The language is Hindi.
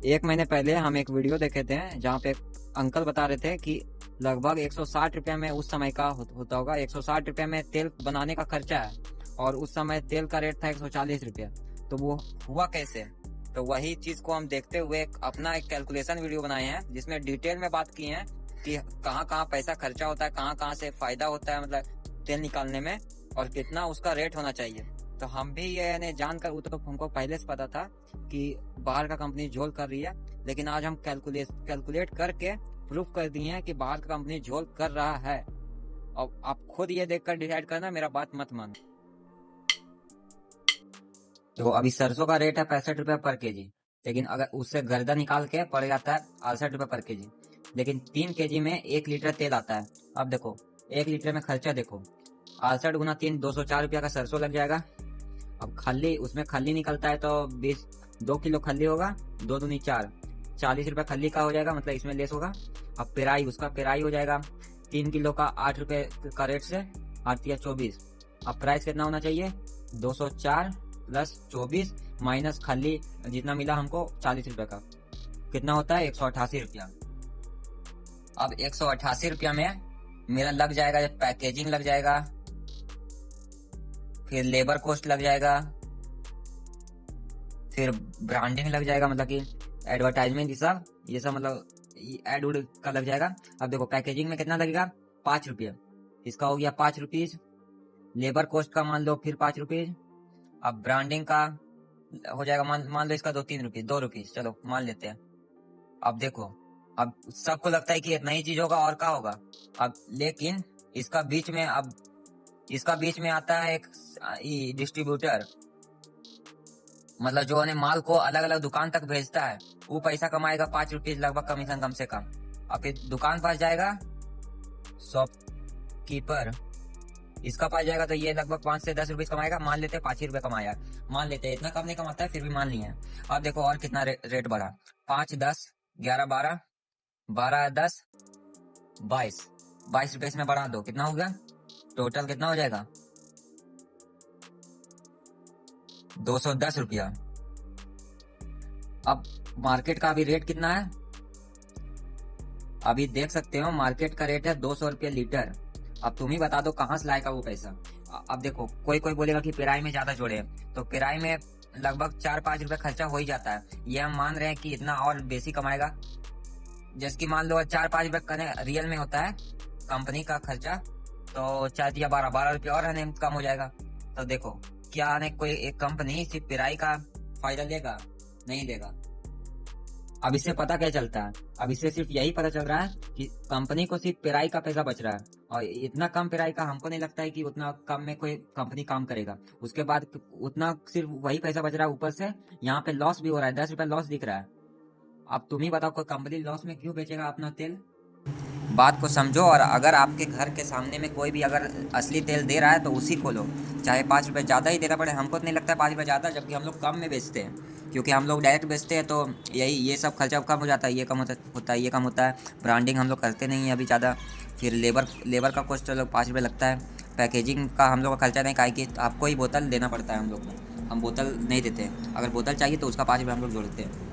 एक महीने पहले हम एक वीडियो देखे थे जहाँ पे एक अंकल बता रहे थे कि लगभग 160 रुपये में उस समय का होता होगा, 160 रुपये में तेल बनाने का खर्चा है और उस समय तेल का रेट था 140 रुपये। तो वो हुआ कैसे? तो वही चीज को हम देखते हुए अपना एक कैलकुलेशन वीडियो बनाए हैं जिसमें डिटेल में बात की है कि कहाँ कहाँ पैसा खर्चा होता है, कहाँ कहाँ से फायदा होता है मतलब तेल निकालने में, और कितना उसका रेट होना चाहिए। तो हम भी ये जानकर, वो तो हमको पहले से पता था कि बाहर का कंपनी झोल कर रही है, लेकिन आज हम कैलकुलेट करके प्रूफ कर दिए हैं कि बाहर का कंपनी झोल कर रहा है। और आप खुद ये देखकर डिसाइड करना, मेरा बात मत मानो। तो अभी सरसों का रेट है 65 रुपये पर केजी, लेकिन अगर उससे गर्दा निकाल के पड़ जाता है 68 रुपये पर केजी। लेकिन 3 केजी में 1 लीटर तेल आता है। अब देखो 1 लीटर में खर्चा देखो, 68 गुना 3, 204 रुपया का सरसों लग जाएगा। अब खल्ली, उसमें खल्ली निकलता है तो 2 किलो खल्ली होगा, 2 दूनी 4, 40 रुपये खल्ली का हो जाएगा, मतलब इसमें लेस होगा। अब पेराई, उसका पेराई हो जाएगा 3 किलो का 8 रुपये का रेट से 8 या 24। अब प्राइस कितना होना चाहिए? 204 प्लस 24 माइनस खल्ली जितना मिला हमको 40 रुपये का, कितना होता है? 188 रुपया। अब 188 रुपया में मेरा लग जाएगा, पैकेजिंग लग जाएगा, फिर लेबर कॉस्ट लग जाएगा, फिर ब्रांडिंग लग जाएगा, मतलब कि एडवर्टाइजमेंट ये सब मतलब एड उड का लग जाएगा। अब देखो पैकेजिंग में कितना लगेगा? 5 रुपये, इसका हो गया 5 रुपीज। लेबर कॉस्ट का मान लो फिर 5 रुपीज। अब ब्रांडिंग का हो जाएगा, मान लो इसका 2-3 रुपीज, 2 रुपीज, चलो मान लेते हैं। अब देखो, अब सबको लगता है कि इतना ही चीज होगा और क्या होगा। अब लेकिन इसका बीच में आता है एक डिस्ट्रीब्यूटर, मतलब जो माल को अलग अलग दुकान तक भेजता है, वो पैसा कमाएगा 5 रुपीज लगभग कमीशन कम से कम। अब फिर दुकान पास जाएगा शॉपकीपर, इसका पास जाएगा तो ये लगभग 5 से 10 रुपीज कमाएगा। मान लेते हैं 5 ही रुपए कमाया, मान लेते हैं, इतना कम नहीं कमाता है फिर भी मान लिया। अब देखो और कितना रेट बढ़ा, 5, 10, 11, 12, 12, 10, 22 रुपए इसमें बढ़ा दो, कितना हो गया? टोटल कितना हो जाएगा? 210 रुपया। अब मार्केट का अभी रेट कितना है? अभी देख सकते हो मार्केट का रेट है 200 रुपये लीटर। अब तुम ही बता दो कहाँ से लाएगा वो पैसा। अब देखो कोई बोलेगा कि पेराई में ज्यादा जोड़े, तो पेराई में लगभग 4-5 रुपए खर्चा हो ही जाता है। ये हम मान रहे हैं कि इतना और बेसी कमाएगा, जैसे कि मान लो 4-5 रुपए रियल में होता है कंपनी का खर्चा, तो 4 या 12 रुपये और है कम हो जाएगा। तो देखो क्या कोई एक कंपनी सिर्फ पेराई का फायदा लेगा? नहीं लेगा। अब इससे पता क्या चलता है? अब इससे सिर्फ यही पता चल रहा है कि कंपनी को सिर्फ पेराई का पैसा बच रहा है, और इतना कम पेराई का हमको नहीं लगता है कि उतना कम में कोई कंपनी काम करेगा। उसके बाद उतना सिर्फ वही पैसा बच रहा है, ऊपर से यहाँ पे लॉस भी हो रहा है, 10 रुपए लॉस दिख रहा है। अब तुम ही बताओ कोई कंपनी लॉस में क्यों बेचेगा अपना तेल? बात को समझो, और अगर आपके घर के सामने में कोई भी अगर असली तेल दे रहा है तो उसी को लो, चाहे 5 रुपये ज़्यादा ही देना पड़े। हमको तो नहीं लगता है 5 रुपये ज़्यादा, जबकि हम लोग कम में बेचते हैं, क्योंकि हम लोग डायरेक्ट बेचते हैं, तो ये सब खर्चा कम हो जाता है, ये कम होता है, ये कम होता है। ब्रांडिंग हम लोग करते नहीं है अभी ज़्यादा। फिर लेबर का कॉस्ट लोग 5 रुपये लगता है। पैकेजिंग का हम लोग का खर्चा नहीं, काहे कि आपको ही बोतल देना पड़ता है हम लोग को, हम बोतल नहीं देते हैं। अगर बोतल चाहिए तो उसका 5 रुपये हम लोग जोड़ते हैं।